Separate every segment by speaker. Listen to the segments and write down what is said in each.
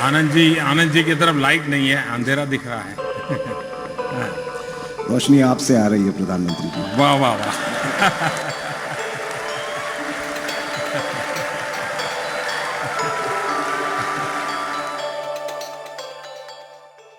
Speaker 1: आनंद जी की तरफ लाइट नहीं है, अंधेरा दिख रहा है।
Speaker 2: रोशनी आपसे आ रही है प्रधानमंत्री जी।
Speaker 1: वाह वाह वाह।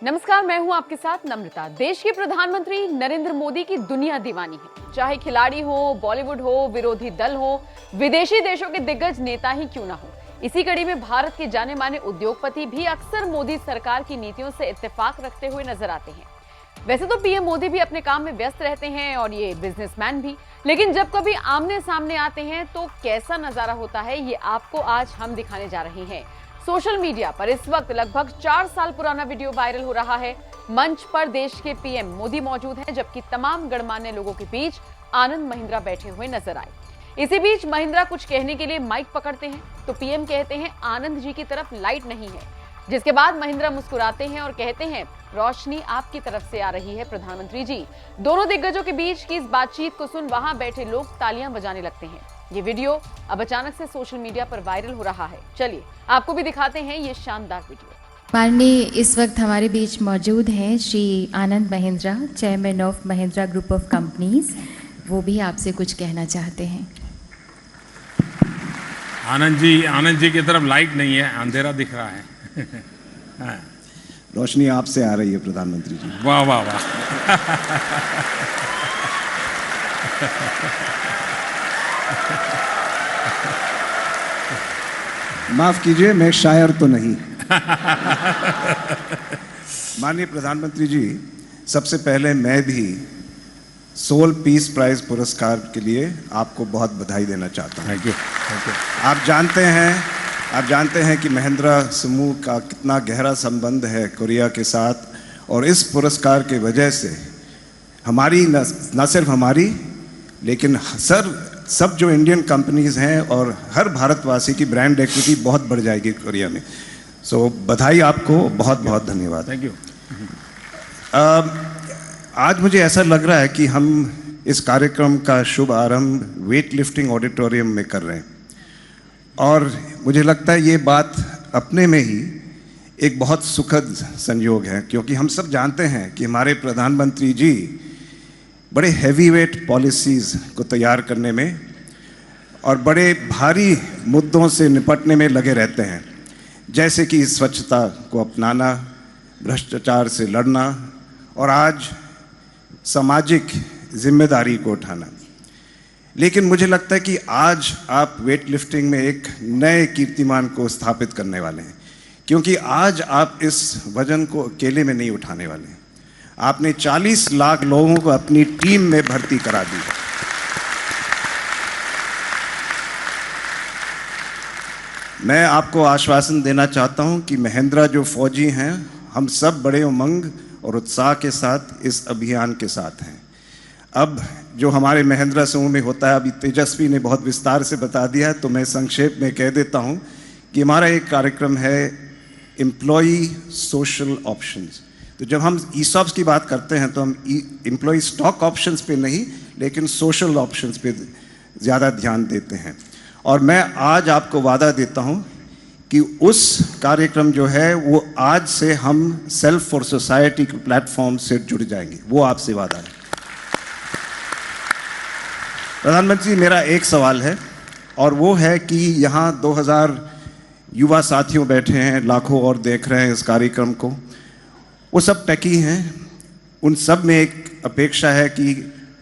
Speaker 3: नमस्कार, मैं हूं आपके साथ नम्रता। देश के प्रधानमंत्री नरेंद्र मोदी की दुनिया दीवानी है। चाहे खिलाड़ी हो, बॉलीवुड हो, विरोधी दल हो, विदेशी देशों के दिग्गज नेता ही क्यों ना हो। इसी कड़ी में भारत के जाने माने उद्योगपति भी अक्सर मोदी सरकार की नीतियों से इत्तेफाक रखते हुए नजर आते हैं। वैसे तो पीएम मोदी भी अपने काम में व्यस्त रहते हैं और ये बिजनेसमैन भी, लेकिन जब कभी आमने सामने आते हैं तो कैसा नजारा होता है, ये आपको आज हम दिखाने जा रहे हैं। सोशल मीडिया पर इस वक्त लगभग 4 साल पुराना वीडियो वायरल हो रहा है। मंच पर देश के पीएम मोदी मौजूद हैं, जबकि तमाम गणमान्य लोगों के बीच आनंद महिंद्रा बैठे हुए नजर आए। इसी बीच महिंद्रा कुछ कहने के लिए माइक पकड़ते हैं तो पीएम कहते हैं आनंद जी की तरफ लाइट नहीं है, जिसके बाद महिंद्रा मुस्कुराते हैं और कहते हैं रोशनी आपकी तरफ से आ रही है प्रधानमंत्री जी। दोनों दिग्गजों के बीच की इस बातचीत को सुन वहां बैठे लोग तालियां बजाने लगते हैं। ये वीडियो अब अचानक से सोशल मीडिया पर वायरल हो रहा है। चलिए आपको भी दिखाते हैं ये शानदार वीडियो।
Speaker 4: माननीय इस वक्त हमारे बीच मौजूद हैं Shri Anand Mahindra, chairman of Mahindra group of companies. वो भी आपसे कुछ कहना चाहते हैं।
Speaker 1: आनंद जी की तरफ लाइट नहीं है, अंधेरा दिख रहा है।
Speaker 2: रोशनी आपसे आ रही है प्रधानमंत्री जी।
Speaker 1: वाह वाह वाह।
Speaker 2: माफ कीजिए, मैं शायर तो नहीं। माननीय प्रधानमंत्री जी, सबसे पहले मैं भी सोल पीस प्राइज पुरस्कार के लिए आपको बहुत बधाई देना चाहता हूँ।
Speaker 1: Thank you.
Speaker 2: आप जानते हैं कि महिंद्रा समूह का कितना गहरा संबंध है कोरिया के साथ, और इस पुरस्कार के वजह से हमारी न सिर्फ हमारी लेकिन सब जो इंडियन कंपनीज हैं और हर भारतवासी की ब्रांड एक्विटी बहुत बढ़ जाएगी कोरिया में। सो बधाई आपको, बहुत बहुत धन्यवाद।
Speaker 1: Thank you.
Speaker 2: आज मुझे ऐसा लग रहा है कि हम इस कार्यक्रम का शुभ आरंभ वेट लिफ्टिंग ऑडिटोरियम में कर रहे हैं, और मुझे लगता है ये बात अपने में ही एक बहुत सुखद संयोग है, क्योंकि हम सब जानते हैं कि हमारे प्रधानमंत्री जी बड़े हैवी वेट पॉलिसीज़ को तैयार करने में और बड़े भारी मुद्दों से निपटने में लगे रहते हैं, जैसे कि स्वच्छता को अपनाना, भ्रष्टाचार से लड़ना और आज सामाजिक जिम्मेदारी को उठाना। लेकिन मुझे लगता है कि आज आप वेट लिफ्टिंग में एक नए कीर्तिमान को स्थापित करने वाले हैं, क्योंकि आज आप इस वजन को अकेले में नहीं उठाने वाले हैं। आपने 40 लाख लोगों को अपनी टीम में भर्ती करा दी। मैं आपको आश्वासन देना चाहता हूं कि महिंद्रा जो फौजी हैं, हम सब बड़े उमंग और उत्साह के साथ इस अभियान के साथ हैं। अब जो हमारे महिंद्रा समूह में होता है, अभी तेजस्वी ने बहुत विस्तार से बता दिया है, तो मैं संक्षेप में कह देता हूं कि हमारा एक कार्यक्रम है एम्प्लॉई सोशल ऑप्शंस। तो जब हम ईसॉप्स की बात करते हैं तो हम एम्प्लॉई स्टॉक ऑप्शंस पे नहीं, लेकिन सोशल ऑप्शंस पे ज़्यादा ध्यान देते हैं। और मैं आज आपको वादा देता हूं कि उस कार्यक्रम जो है वो आज से हम सेल्फ फॉर सोसाइटी के प्लेटफॉर्म से जुड़ जाएंगे, वो आपसे वादा है। प्रधानमंत्री, मेरा एक सवाल है, और वो है कि यहाँ 2000 युवा साथियों बैठे हैं, लाखों और देख रहे हैं इस कार्यक्रम को। वो सब टेकी हैं, उन सब में एक अपेक्षा है कि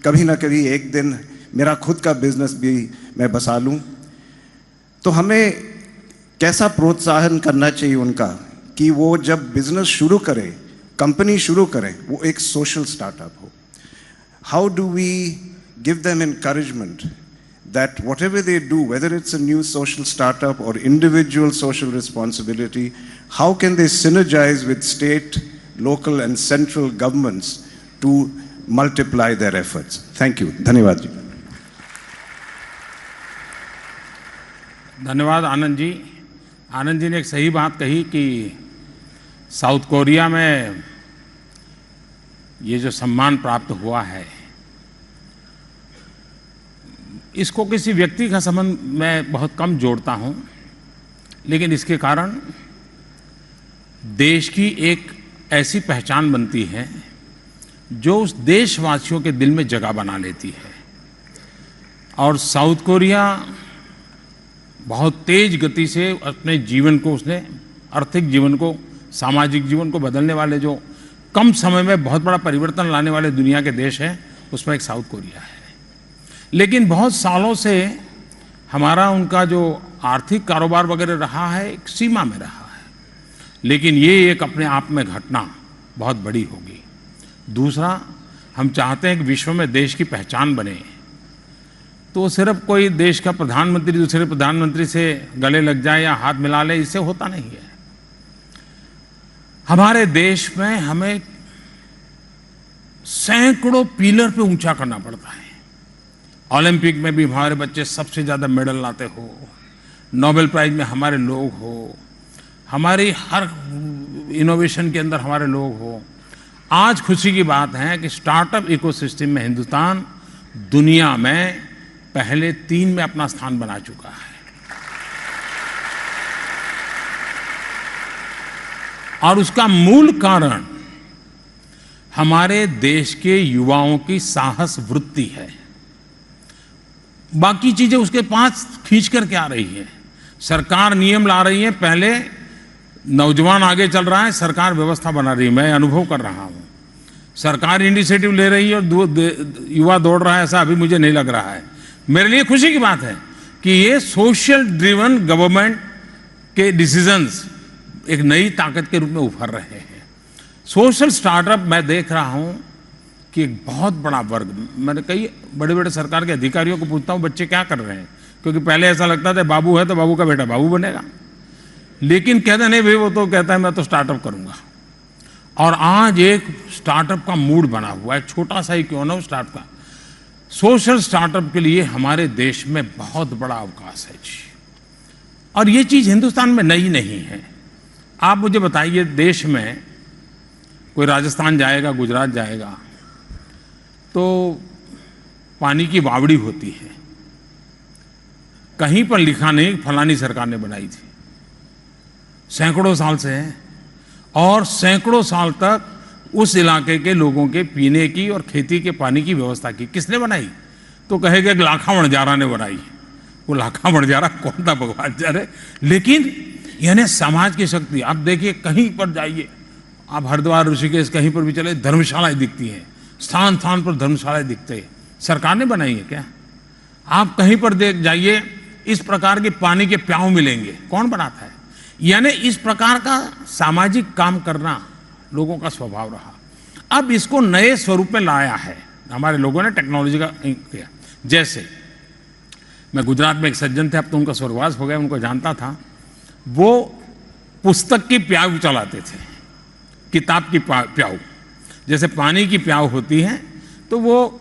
Speaker 2: कभी ना कभी एक दिन मेरा खुद का बिजनेस भी मैं बसा लूं। तो हमें कैसा प्रोत्साहन करना चाहिए उनका कि वो जब बिजनेस शुरू करें, कंपनी शुरू करें, वो एक सोशल स्टार्टअप हो। How do we give them encouragement that whatever they do, whether it's a new social startup or individual social responsibility, how can they synergize with state, local and central governments to multiply their efforts? Thank you. धन्यवाद जी।
Speaker 1: धन्यवाद आनंद जी। आनंद जी ने एक सही बात कही कि south Korea में ये जो सम्मान प्राप्त हुआ है, इसको किसी व्यक्ति का संबंध मैं बहुत कम जोड़ता हूं, लेकिन इसके कारण देश की एक ऐसी पहचान बनती है जो उस देशवासियों के दिल में जगह बना लेती है। और साउथ कोरिया बहुत तेज गति से अपने जीवन को, उसने आर्थिक जीवन को, सामाजिक जीवन को बदलने वाले, जो कम समय में बहुत बड़ा परिवर्तन लाने वाले दुनिया के देश हैं, उसमें एक साउथ कोरिया है। लेकिन बहुत सालों से हमारा उनका जो आर्थिक कारोबार वगैरह रहा है एक सीमा में रहा है, लेकिन ये एक अपने आप में घटना बहुत बड़ी होगी। दूसरा, हम चाहते हैं कि विश्व में देश की पहचान बने, तो सिर्फ कोई देश का प्रधानमंत्री दूसरे प्रधानमंत्री से गले लग जाए या हाथ मिला ले, इससे होता नहीं है। हमारे देश में हमें सैकड़ों पिलर पे ऊंचा करना पड़ता है। ओलंपिक में भी हमारे बच्चे सबसे ज्यादा मेडल लाते हो, नोबेल प्राइज में हमारे लोग हो, हमारी हर इनोवेशन के अंदर हमारे लोग हो। आज खुशी की बात है कि स्टार्टअप इकोसिस्टम में हिंदुस्तान दुनिया में पहले 3 में अपना स्थान बना चुका है। और उसका मूल कारण हमारे देश के युवाओं की साहस वृत्ति है। बाकी चीजें उसके पास खींच करके आ रही है। सरकार नियम ला रही है, पहले नौजवान आगे चल रहा है, सरकार व्यवस्था बना रही है। मैं अनुभव कर रहा हूं, सरकार इनिशिएटिव ले रही है और युवा दौड़ रहा है, ऐसा अभी मुझे नहीं लग रहा है। मेरे लिए खुशी की बात है कि ये सोशल ड्रिवन गवर्नमेंट के डिसीजंस एक नई ताकत के रूप में उभर रहे हैं। सोशल स्टार्टअप मैं देख रहा हूं कि एक बहुत बड़ा वर्ग, मैंने कई बड़े बड़े सरकार के अधिकारियों को पूछता हूं बच्चे क्या कर रहे हैं, क्योंकि पहले ऐसा लगता था बाबू है तो बाबू का बेटा बाबू बनेगा, लेकिन कहते नहीं भाई वो तो कहता है मैं तो स्टार्टअप करूंगा। और आज एक स्टार्टअप का मूड बना हुआ है, छोटा सा ही क्यों ना हो स्टार्टअप का। सोशल स्टार्टअप के लिए हमारे देश में बहुत बड़ा अवकाश है जी, और ये चीज हिंदुस्तान में नई नहीं है। आप मुझे बताइए, देश में कोई राजस्थान जाएगा, गुजरात जाएगा, तो पानी की बावड़ी होती है, कहीं पर लिखा नहीं फलानी सरकार ने बनाई थी, सैकड़ों साल से है। और सैकड़ों साल तक उस इलाके के लोगों के पीने की और खेती के पानी की व्यवस्था की किसने बनाई? तो कहेगा कि लाखा वणजारा ने बनाई। वो लाखा वणजारा कौन था भगवान जाने, लेकिन यानी समाज की शक्ति। आप देखिए, कहीं पर जाइए आप, हरिद्वार, ऋषिकेश, कहीं पर भी चले धर्मशालाएं दिखती हैं, स्थान स्थान पर धर्मशालाएं दिखते हैं। सरकार ने बनाई है क्या? आप कहीं पर देख जाइए, इस प्रकार के पानी के प्याऊ मिलेंगे, कौन बनाता है? यानी इस प्रकार का सामाजिक काम करना लोगों का स्वभाव रहा। अब इसको नए स्वरूप में लाया है हमारे लोगों ने, टेक्नोलॉजी का किया। जैसे मैं गुजरात में एक सज्जन थे, अब तो उनका स्वर्गवास हो गया, उनको जानता था। वो पुस्तक की प्याऊ चलाते थे, किताब की प्याऊ। जैसे पानी की प्याऊ होती है, तो वो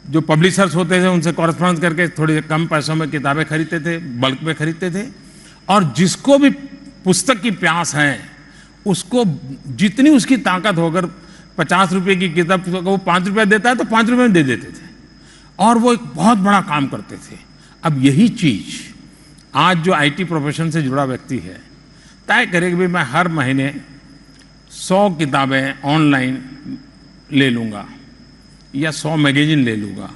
Speaker 1: जो पब्लिशर्स होते थे उनसे कॉरेस्पॉन्डेंस करके थोड़े कम पैसों में किताबें खरीदते थे, बल्क में खरीदते थे। और जिसको भी पुस्तक की प्यास है, उसको जितनी उसकी ताकत हो, अगर 50 रुपये की किताब वो 5 रुपये देता है तो 5 रुपये में दे देते थे, और वो एक बहुत बड़ा काम करते थे। अब यही चीज आज जो IT प्रोफेशन से जुड़ा व्यक्ति है तय करे कि मैं हर महीने 100 किताबें ऑनलाइन ले लूँगा या 100 मैगजीन ले लूँगा,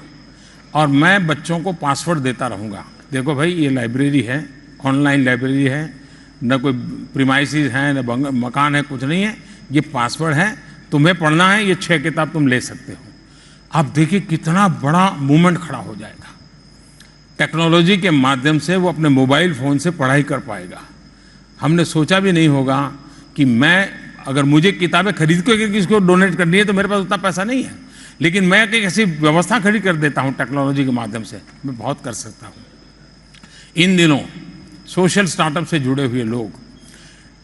Speaker 1: और मैं बच्चों को पासवर्ड देता रहूँगा। देखो भाई, ये लाइब्रेरी है, ऑनलाइन लाइब्रेरी है, न कोई प्रीमाइसिस है, न मकान है, कुछ नहीं है, ये पासवर्ड है, तुम्हें पढ़ना है, ये 6 किताब तुम ले सकते हो। आप देखिए कितना बड़ा मूवमेंट खड़ा हो जाएगा। टेक्नोलॉजी के माध्यम से वो अपने मोबाइल फ़ोन से पढ़ाई कर पाएगा। हमने सोचा भी नहीं होगा कि अगर मुझे किताबें खरीद के किसी को डोनेट करनी है तो मेरे पास उतना पैसा नहीं है, लेकिन मैं एक ऐसी व्यवस्था खड़ी कर देता हूँ टेक्नोलॉजी के माध्यम से, मैं बहुत कर सकता हूँ। इन दिनों सोशल स्टार्टअप से जुड़े हुए लोग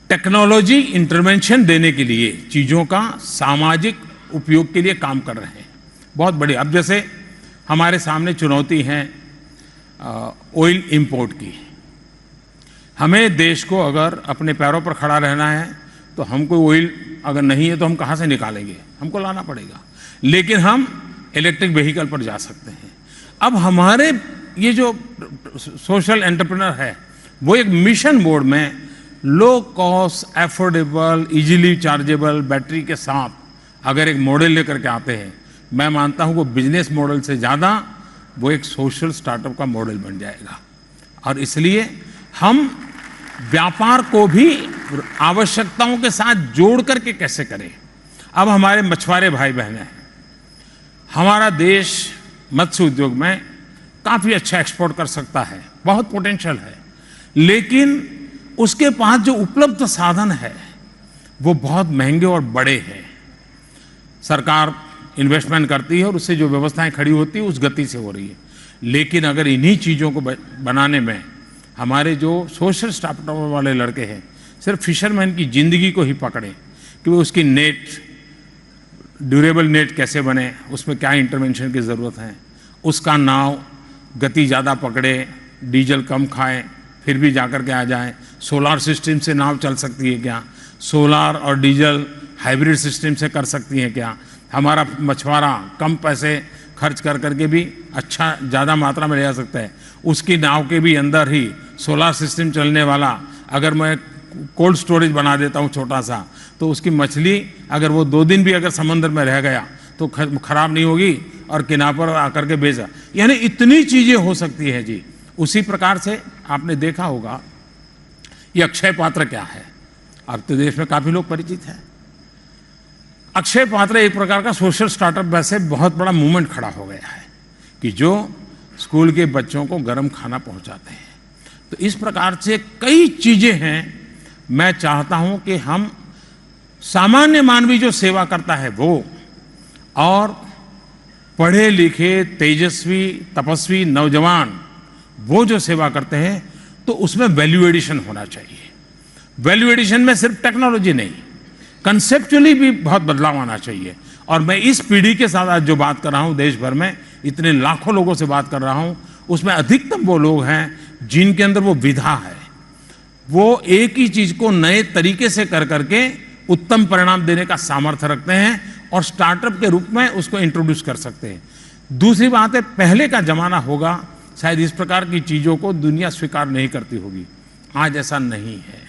Speaker 1: टेक्नोलॉजी इंटरवेंशन देने के लिए, चीज़ों का सामाजिक उपयोग के लिए काम कर रहे हैं, बहुत बड़े। अब जैसे हमारे सामने चुनौती है ऑयल इंपोर्ट की। हमें देश को अगर अपने पैरों पर खड़ा रहना है तो हमको ऑयल अगर नहीं है तो हम कहाँ से निकालेंगे, हमको लाना पड़ेगा। लेकिन हम इलेक्ट्रिक व्हीकल पर जा सकते हैं। अब हमारे ये जो सोशल एंटरप्रेन्योर है वो एक मिशन मोड में low cost, affordable, easily chargeable battery के साथ अगर एक मॉडल लेकर के आते हैं, मैं मानता हूं वो बिजनेस मॉडल से ज़्यादा वो एक सोशल स्टार्टअप का मॉडल बन जाएगा। और इसलिए हम व्यापार को भी आवश्यकताओं के साथ जोड़ करके कैसे करें। अब हमारे मछुआरे भाई बहनें हैं, हमारा देश मत्स्य उद्योग में काफ़ी अच्छा एक्सपोर्ट कर सकता है, बहुत पोटेंशियल है, लेकिन उसके पास जो उपलब्ध साधन है वो बहुत महंगे और बड़े हैं। सरकार इन्वेस्टमेंट करती है और उससे जो व्यवस्थाएं खड़ी होती है उस गति से हो रही है, लेकिन अगर इन्हीं चीज़ों को बनाने में हमारे जो सोशल स्टार्टअप वाले लड़के हैं सिर्फ फिशरमैन की ज़िंदगी को ही पकड़ें कि वो उसकी नेट, ड्यूरेबल नेट कैसे बने, उसमें क्या इंटरवेंशन की ज़रूरत है, उसका नाव गति ज़्यादा पकड़े, डीजल कम खाए, फिर भी जाकर के आ जाए, सोलार सिस्टम से नाव चल सकती है क्या, सोलार और डीजल हाइब्रिड सिस्टम से कर सकती हैं क्या, हमारा मछुआरा कम पैसे खर्च कर करके भी अच्छा ज़्यादा मात्रा में ले जा सकता है, उसकी नाव के भी अंदर ही सोलार सिस्टम चलने वाला अगर मैं कोल्ड स्टोरेज बना देता हूँ छोटा सा, तो उसकी मछली अगर वो 2 दिन भी अगर समंदर में रह गया तो खराब नहीं होगी और किनारे पर आकर के बेचा। यानी इतनी चीज़ें हो सकती हैं जी। उसी प्रकार से आपने देखा होगा ये अक्षय पात्र क्या है, अब तो देश में काफ़ी लोग परिचित हैं। अक्षय पात्र एक प्रकार का सोशल स्टार्टअप वैसे बहुत बड़ा मूवमेंट खड़ा हो गया है कि जो स्कूल के बच्चों को गर्म खाना पहुंचाते हैं। तो इस प्रकार से कई चीज़ें हैं। मैं चाहता हूं कि हम सामान्य मानवी जो सेवा करता है वो और पढ़े लिखे तेजस्वी तपस्वी नौजवान वो जो सेवा करते हैं तो उसमें वैल्यू एडिशन होना चाहिए। वैल्यू एडिशन में सिर्फ टेक्नोलॉजी नहीं, कंसेप्चुअली भी बहुत बदलाव आना चाहिए। और मैं इस पीढ़ी के साथ आज जो बात कर रहा हूं, देश भर में इतने लाखों लोगों से बात कर रहा हूं, उसमें अधिकतम वो लोग हैं जिनके अंदर वो विधा है, वो एक ही चीज को नए तरीके से कर करके उत्तम परिणाम देने का सामर्थ्य रखते हैं और स्टार्टअप के रूप में उसको इंट्रोड्यूस कर सकते हैं। दूसरी बात है, पहले का जमाना होगा शायद इस प्रकार की चीजों को दुनिया स्वीकार नहीं करती होगी, आज ऐसा नहीं है।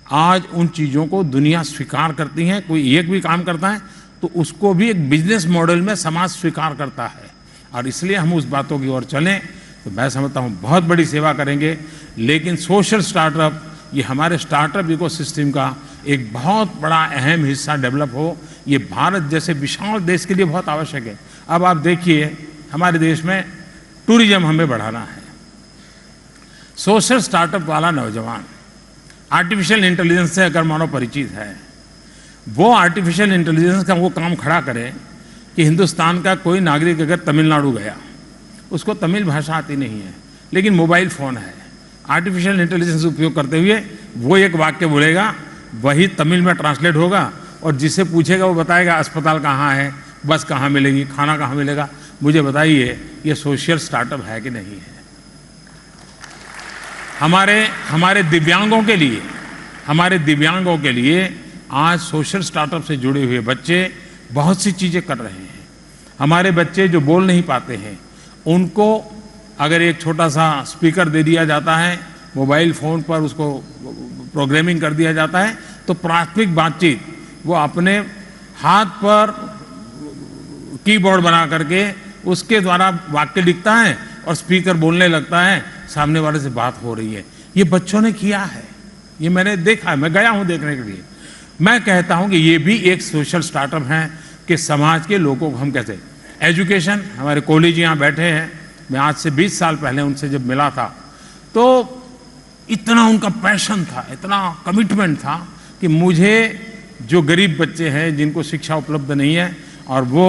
Speaker 1: आज उन चीज़ों को दुनिया स्वीकार करती है। कोई एक भी काम करता है तो उसको भी एक बिजनेस मॉडल में समाज स्वीकार करता है, और इसलिए हम उस बातों की ओर चलें तो मैं समझता हूँ बहुत बड़ी सेवा करेंगे। लेकिन सोशल स्टार्टअप ये हमारे स्टार्टअप इकोसिस्टम का एक बहुत बड़ा अहम हिस्सा डेवलप हो, ये भारत जैसे विशाल देश के लिए बहुत आवश्यक है। अब आप देखिए हमारे देश में टूरिज्म हमें बढ़ाना है, सोशल स्टार्टअप वाला नौजवान आर्टिफिशियल इंटेलिजेंस से अगर मानो परिचित है, वो आर्टिफिशियल इंटेलिजेंस का वो काम खड़ा करे कि हिंदुस्तान का कोई नागरिक अगर तमिलनाडु गया, उसको तमिल भाषा आती नहीं है लेकिन मोबाइल फ़ोन है, आर्टिफिशियल इंटेलिजेंस उपयोग करते हुए वो एक वाक्य बोलेगा, वही तमिल में ट्रांसलेट होगा और जिसे पूछेगा वो बताएगा अस्पताल कहाँ है, बस कहाँ मिलेगी, खाना कहाँ मिलेगा। मुझे बताइए ये सोशल स्टार्टअप है कि नहीं है। हमारे दिव्यांगों के लिए आज सोशल स्टार्टअप से जुड़े हुए बच्चे बहुत सी चीज़ें कर रहे हैं। हमारे बच्चे जो बोल नहीं पाते हैं उनको अगर एक छोटा सा स्पीकर दे दिया जाता है, मोबाइल फ़ोन पर उसको प्रोग्रामिंग कर दिया जाता है, तो प्राथमिक बातचीत वो अपने हाथ पर कीबोर्ड बना करके उसके द्वारा वाक्य लिखता है और स्पीकर बोलने लगता है, सामने वाले से बात हो रही है। ये बच्चों ने किया है, ये मैंने देखा है, मैं गया हूं देखने के लिए। मैं कहता हूं कि ये भी एक सोशल स्टार्टअप है कि समाज के लोगों को हम कैसे एजुकेशन, हमारे कॉलेज यहाँ बैठे हैं, मैं आज से 20 साल पहले उनसे जब मिला था तो इतना उनका पैशन था, इतना कमिटमेंट था कि मुझे जो गरीब बच्चे हैं जिनको शिक्षा उपलब्ध नहीं है और वो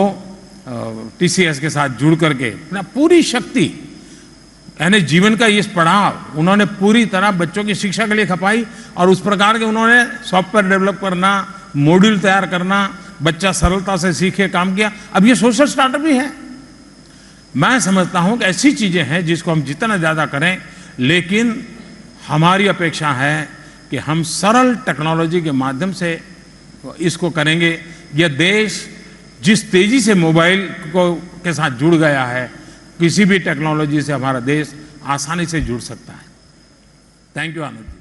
Speaker 1: TCS के साथ जुड़ करके अपना पूरी शक्ति यानी जीवन का इस पड़ाव उन्होंने पूरी तरह बच्चों की शिक्षा के लिए खपाई और उस प्रकार के उन्होंने सॉफ्टवेयर डेवलप करना, मॉड्यूल तैयार करना, बच्चा सरलता से सीखे काम किया। अब ये सोशल स्टार्टअप भी है। मैं समझता हूं कि ऐसी चीजें हैं जिसको हम जितना ज़्यादा करें, लेकिन हमारी अपेक्षा है कि हम सरल टेक्नोलॉजी के माध्यम से इसको करेंगे। यह देश जिस तेजी से मोबाइल के साथ जुड़ गया है, किसी भी टेक्नोलॉजी से हमारा देश आसानी से जुड़ सकता है। Thank you Anand ji.